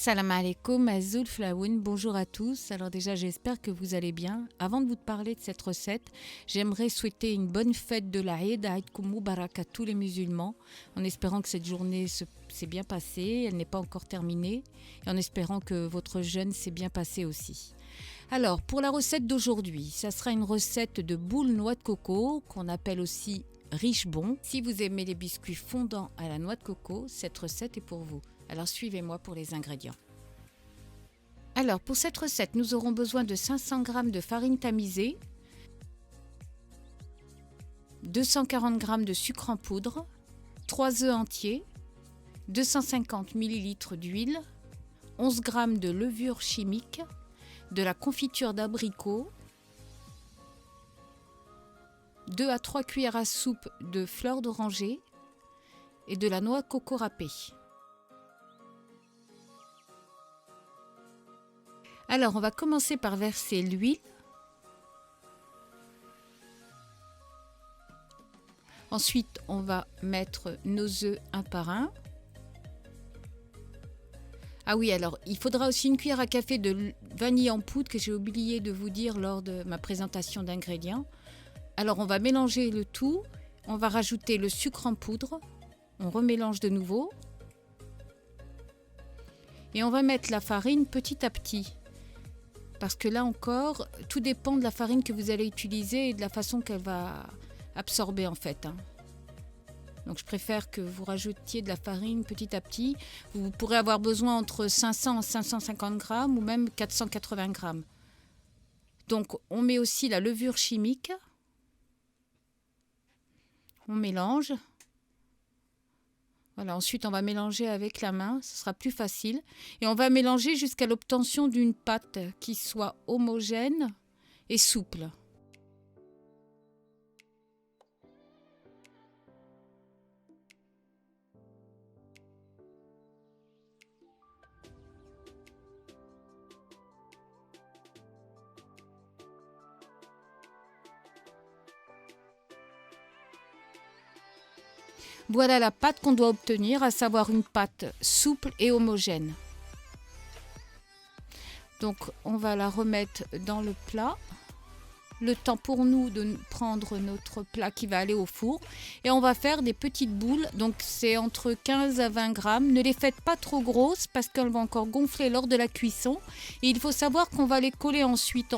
Salam alaikum, Azul Flaoun, bonjour à tous. Alors déjà, j'espère que vous allez bien. Avant de vous parler de cette recette, j'aimerais souhaiter une bonne fête de l'Aïd, Aïd Koum Moubarak à tous les musulmans, en espérant que cette journée s'est bien passée, elle n'est pas encore terminée, et en espérant que votre jeûne s'est bien passé aussi. Alors, pour la recette d'aujourd'hui, ça sera une recette de boules noix de coco, qu'on appelle aussi riche bon. Si vous aimez les biscuits fondants à la noix de coco, cette recette est pour vous. Alors suivez-moi pour les ingrédients. Alors pour cette recette, nous aurons besoin de 500 g de farine tamisée, 240 g de sucre en poudre, 3 œufs entiers, 250 ml d'huile, 11 g de levure chimique, de la confiture d'abricot, 2 à 3 cuillères à soupe de fleur d'oranger et de la noix de coco râpée. Alors, on va commencer par verser l'huile. Ensuite, on va mettre nos œufs un par un. Ah oui, alors, il faudra aussi une cuillère à café de vanille en poudre que j'ai oublié de vous dire lors de ma présentation d'ingrédients. Alors, on va mélanger le tout. On va rajouter le sucre en poudre. On remélange de nouveau. Et on va mettre la farine petit à petit. Parce que là encore, tout dépend de la farine que vous allez utiliser et de la façon qu'elle va absorber en fait. Donc je préfère que vous rajoutiez de la farine petit à petit. Vous pourrez avoir besoin entre 500 et 550 grammes ou même 480 grammes. Donc on met aussi la levure chimique. On mélange. Voilà, ensuite on va mélanger avec la main, ce sera plus facile. Et on va mélanger jusqu'à l'obtention d'une pâte qui soit homogène et souple. Voilà la pâte qu'on doit obtenir, à savoir une pâte souple et homogène. Donc on va la remettre dans le plat. Le temps pour nous de prendre notre plat qui va aller au four. Et on va faire des petites boules. Donc c'est entre 15 à 20 grammes. Ne les faites pas trop grosses parce qu'elles vont encore gonfler lors de la cuisson. Et il faut savoir qu'on va les coller ensuite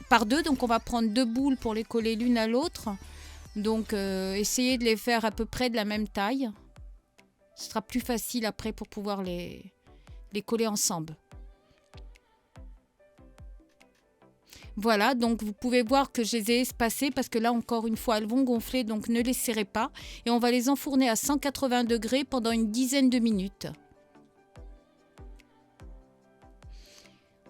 par deux. Donc on va prendre 2 boules pour les coller l'une à l'autre. Donc essayez de les faire à peu près de la même taille. Ce sera plus facile après pour pouvoir les coller ensemble. Voilà, donc vous pouvez voir que je les ai espacées parce que là encore une fois elles vont gonfler, donc ne les serrez pas. Et on va les enfourner à 180 degrés pendant une dizaine de minutes.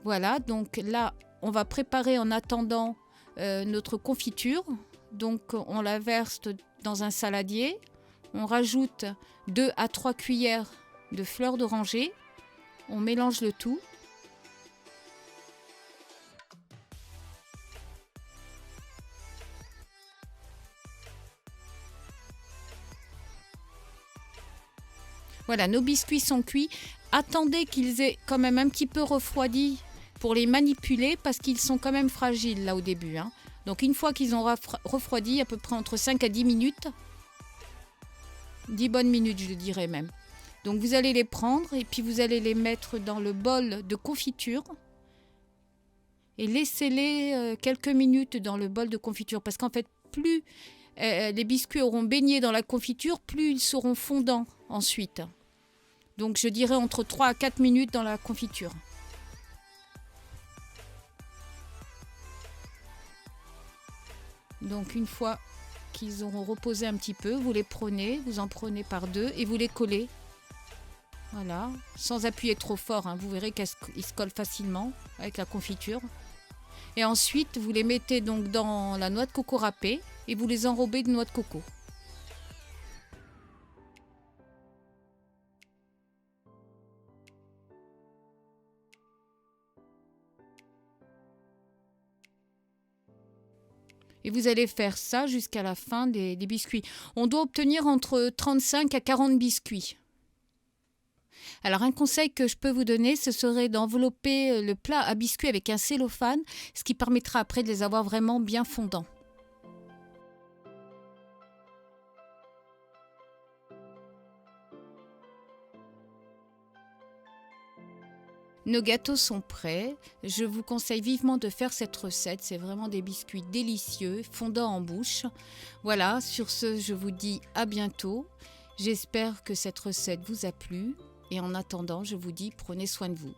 Voilà, donc là on va préparer en attendant notre confiture. Donc on la verse dans un saladier. On rajoute 2 à 3 cuillères de fleur d'oranger. On mélange le tout. Voilà, nos biscuits sont cuits. Attendez qu'ils aient quand même un petit peu refroidi pour les manipuler parce qu'ils sont quand même fragiles là au début. Donc une fois qu'ils ont refroidi, à peu près entre 5 à 10 minutes, 10 bonnes minutes je dirais même. Donc vous allez les prendre et puis vous allez les mettre dans le bol de confiture et laissez-les quelques minutes dans le bol de confiture parce qu'en fait plus les biscuits auront baigné dans la confiture, plus ils seront fondants ensuite. Donc je dirais entre 3 à 4 minutes dans la confiture. Donc une fois qu'ils auront reposé un petit peu, vous les prenez, vous en prenez par 2 et vous les collez. Voilà, sans appuyer trop fort, vous verrez qu'ils se collent facilement avec la confiture. Et ensuite, vous les mettez donc dans la noix de coco râpée et vous les enrobez de noix de coco. Et vous allez faire ça jusqu'à la fin des biscuits. On doit obtenir entre 35 à 40 biscuits. Alors un conseil que je peux vous donner, ce serait d'envelopper le plat à biscuits avec un cellophane, ce qui permettra après de les avoir vraiment bien fondants. Nos gâteaux sont prêts. Je vous conseille vivement de faire cette recette. C'est vraiment des biscuits délicieux, fondants en bouche. Voilà, sur ce, je vous dis à bientôt. J'espère que cette recette vous a plu. Et en attendant, je vous dis prenez soin de vous.